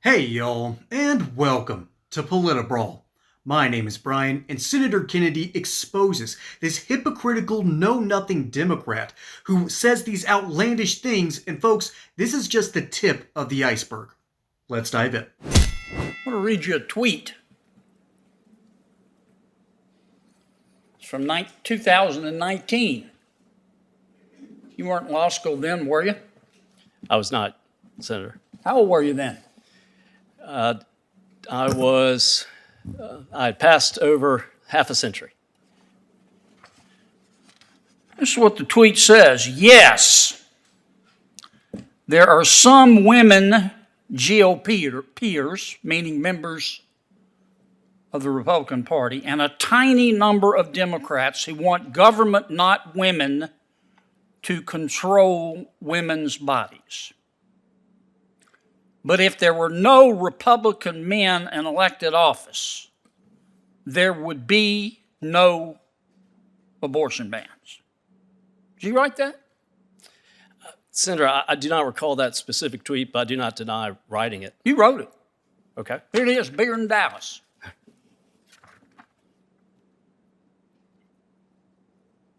Hey y'all, and welcome to Politibrawl. My name is Brian, and Senator Kennedy exposes this hypocritical know-nothing Democrat who says these outlandish things, and folks, this is just the tip of the iceberg. Let's dive in. I want to read you a tweet. It's from 2019. You weren't in law school then, were you? I was not, Senator. How old were you then? I had passed over half a century. This is what the tweet says. Yes, there are some women GOP peers, meaning members of the Republican Party, and a tiny number of Democrats who want government, not women, to control women's bodies. But if there were no Republican men in elected office, there would be no abortion bans. Did you write that? Senator, I do not recall that specific tweet, but I do not deny writing it. You wrote it. Okay. Here it is, bigger than Dallas.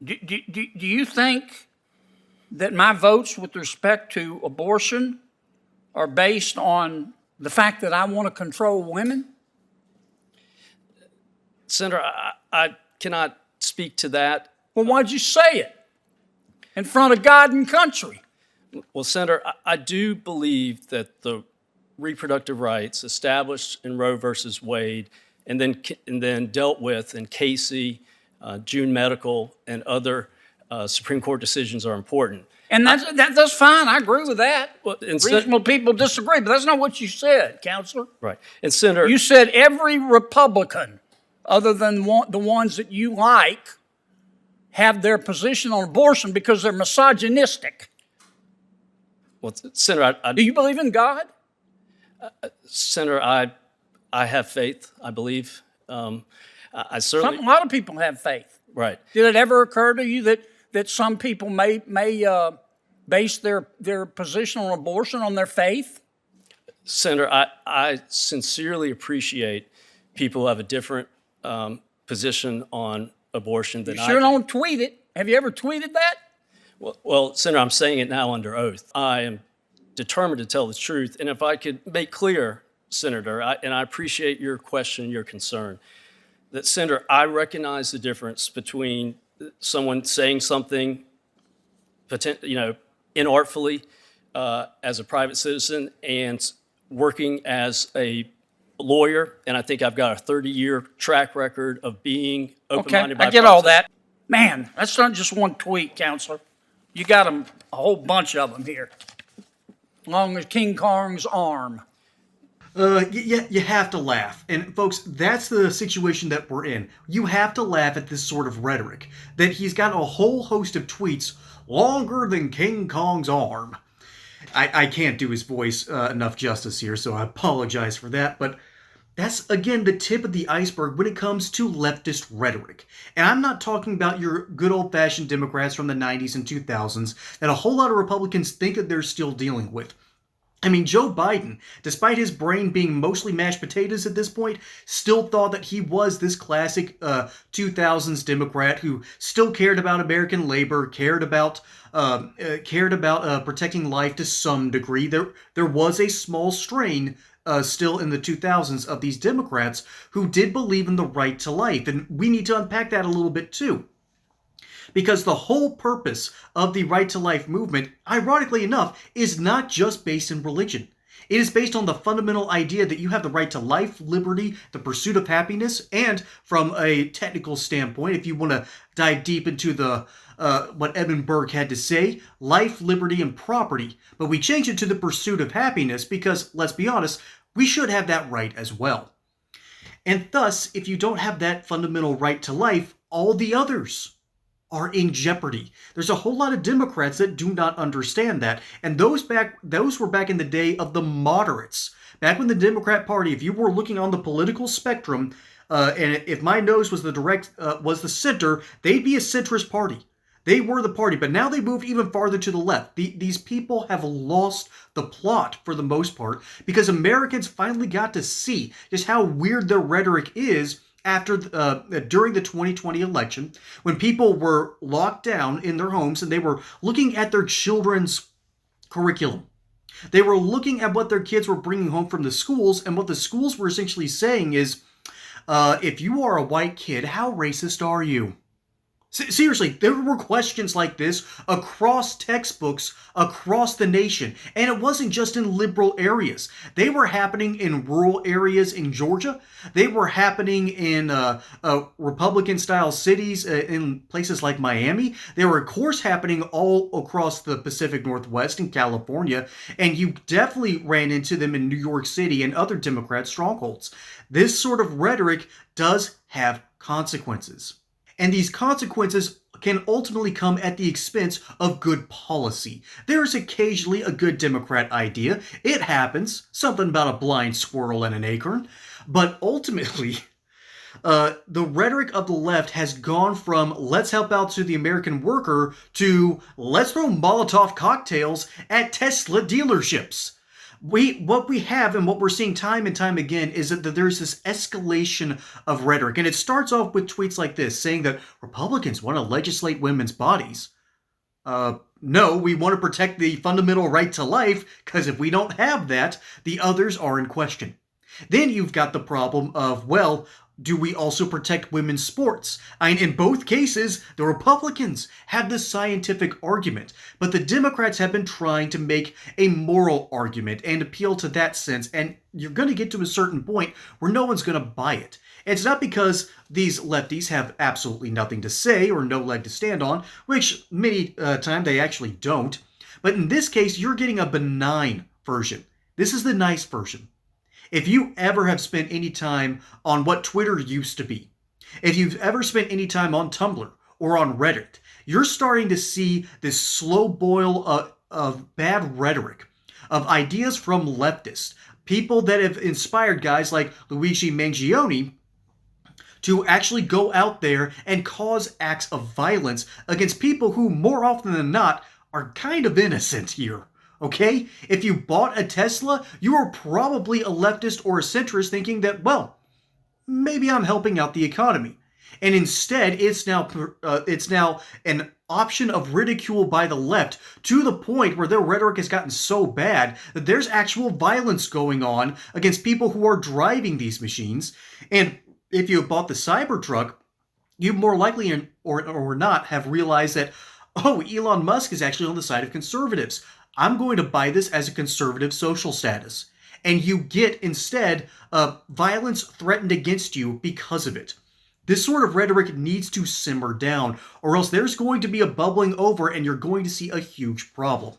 Do you think that my votes with respect to abortion are based on the fact that I want to control women? Senator, I cannot speak to that. Well, why'd you say it in front of God and country? Well, Senator, I do believe that the reproductive rights established in Roe versus Wade and then dealt with in Casey, June Medical, and other Supreme Court decisions are important. And that's fine. I agree with that. Well, Reasonable people disagree, but that's not what you said, Counselor. Right. And Senator, You said every Republican, other than the ones that you like, have their position on abortion because they're misogynistic. well, Senator, Do you believe in God? Senator, I have faith. I believe. I certainly. A lot of people have faith. Right. Did it ever occur to you that some people may base their position on abortion on their faith? Senator, I sincerely appreciate people who have a different position on abortion than You I sure do. don't tweet it. Have you ever tweeted that? Well, Senator, I'm saying it now under oath. I am determined to tell the truth. And if I could make clear, Senator, and I appreciate your question, your concern, that, Senator, I recognize the difference between someone saying something, inartfully as a private citizen and working as a lawyer. And I think I've got a 30-year track record of being open-minded. Okay, I get all that. Man, that's not just one tweet, Counselor. You got them, a whole bunch of them here. Long as King Kong's arm. You have to laugh. And folks, that's the situation that we're in. You have to laugh at this sort of rhetoric. That he's got a whole host of tweets longer than King Kong's arm. I can't do his voice enough justice here, so I apologize for that. But that's, again, the tip of the iceberg when it comes to leftist rhetoric. And I'm not talking about your good old-fashioned Democrats from the 90s and 2000s that a whole lot of Republicans think that they're still dealing with. I mean, Joe Biden, despite his brain being mostly mashed potatoes at this point, still thought that he was this classic 2000s Democrat who still cared about American labor, cared about protecting life to some degree. There was a small strain still in the 2000s of these Democrats who did believe in the right to life, and we need to unpack that a little bit too. Because the whole purpose of the right to life movement, ironically enough, is not just based in religion. It is based on the fundamental idea that you have the right to life, liberty, the pursuit of happiness, and from a technical standpoint, if you want to dive deep into the what Edmund Burke had to say, life, liberty, and property. But we change it to the pursuit of happiness because, let's be honest, we should have that right as well. And thus, if you don't have that fundamental right to life, all the others are in jeopardy. There's a whole lot of Democrats that do not understand that. And those were back in the day of the moderates. Back when the Democrat Party, if you were looking on the political spectrum, and if my nose was the center, they'd be a centrist party. They were the party, but now they moved even farther to the left. These people have lost the plot for the most part because Americans finally got to see just how weird their rhetoric is after during the 2020 election, when people were locked down in their homes and they were looking at their children's curriculum. They were looking at what their kids were bringing home from the schools, and what the schools were essentially saying is, if you are a white kid, how racist are you? Seriously, there were questions like this across textbooks across the nation. And it wasn't just in liberal areas. They were happening in rural areas in Georgia. They were happening in Republican-style cities in places like Miami. They were, of course, happening all across the Pacific Northwest in California. And you definitely ran into them in New York City and other Democrat strongholds. This sort of rhetoric does have consequences. And these consequences can ultimately come at the expense of good policy. There is occasionally a good Democrat idea. It happens, something about a blind squirrel and an acorn. But ultimately, the rhetoric of the left has gone from let's help out to the American worker to let's throw Molotov cocktails at Tesla dealerships. What we have and what we're seeing time and time again is that there's this escalation of rhetoric. And it starts off with tweets like this, saying that Republicans want to legislate women's bodies. No, we want to protect the fundamental right to life, because if we don't have that, the others are in question. Then you've got the problem of, well, do we also protect women's sports? In both cases, the Republicans have this scientific argument, but the Democrats have been trying to make a moral argument and appeal to that sense, and you're going to get to a certain point where no one's going to buy it. It's not because these lefties have absolutely nothing to say or no leg to stand on, which many times they actually don't, but in this case, you're getting a benign version. This is the nice version. If you ever have spent any time on what Twitter used to be, if you've ever spent any time on Tumblr or on Reddit, you're starting to see this slow boil of bad rhetoric, of ideas from leftists, people that have inspired guys like Luigi Mangione to actually go out there and cause acts of violence against people who, more often than not, are kind of innocent here. Okay? If you bought a Tesla, you were probably a leftist or a centrist thinking that, well, maybe I'm helping out the economy. And instead, it's now an option of ridicule by the left, to the point where their rhetoric has gotten so bad that there's actual violence going on against people who are driving these machines. And if you bought the Cybertruck, you more likely or not have realized that, oh, Elon Musk is actually on the side of conservatives. I'm going to buy this as a conservative social status. And you get, instead, violence threatened against you because of it. This sort of rhetoric needs to simmer down, or else there's going to be a bubbling over and you're going to see a huge problem.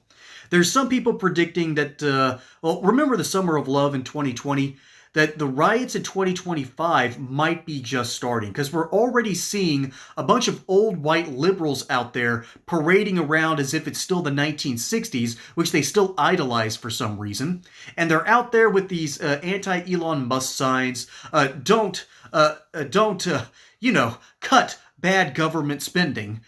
There's some people predicting that, remember the Summer of Love in 2020? That the riots in 2025 might be just starting, because we're already seeing a bunch of old white liberals out there parading around as if it's still the 1960s, which they still idolize for some reason. And they're out there with these anti-Elon Musk signs, don't, cut bad government spending.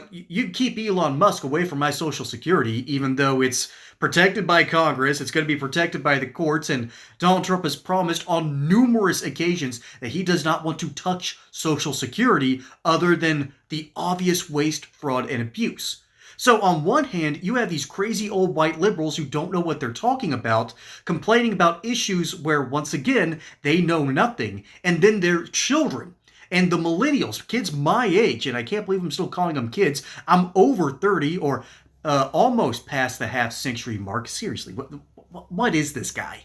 You keep Elon Musk away from my Social Security, even though it's protected by Congress, it's going to be protected by the courts, and Donald Trump has promised on numerous occasions that he does not want to touch Social Security other than the obvious waste, fraud, and abuse. So on one hand, you have these crazy old white liberals who don't know what they're talking about, complaining about issues where, once again, they know nothing, and then their children and the millennials, kids my age, and I can't believe I'm still calling them kids. I'm over 30 or almost past the half-century mark. Seriously, what is this guy?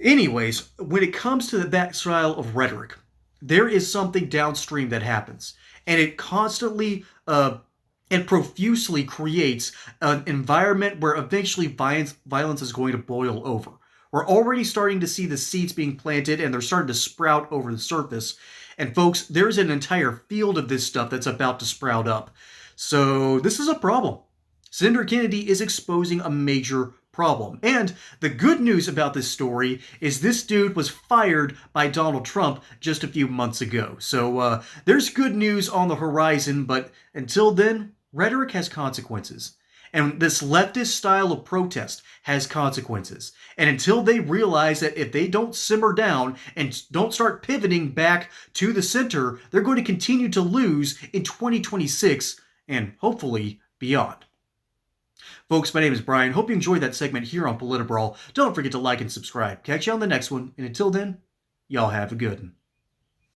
Anyways, when it comes to that style of rhetoric, there is something downstream that happens, and it constantly and profusely creates an environment where eventually violence is going to boil over. We're already starting to see the seeds being planted, and they're starting to sprout over the surface. And folks, there's an entire field of this stuff that's about to sprout up. So this is a problem. Senator Kennedy is exposing a major problem. And the good news about this story is this dude was fired by Donald Trump just a few months ago. So there's good news on the horizon, but until then, rhetoric has consequences. And this leftist style of protest has consequences. And until they realize that if they don't simmer down and don't start pivoting back to the center, they're going to continue to lose in 2026 and hopefully beyond. Folks, my name is Brian. Hope you enjoyed that segment here on Politibrawl. Don't forget to like and subscribe. Catch you on the next one. And until then, y'all have a good one.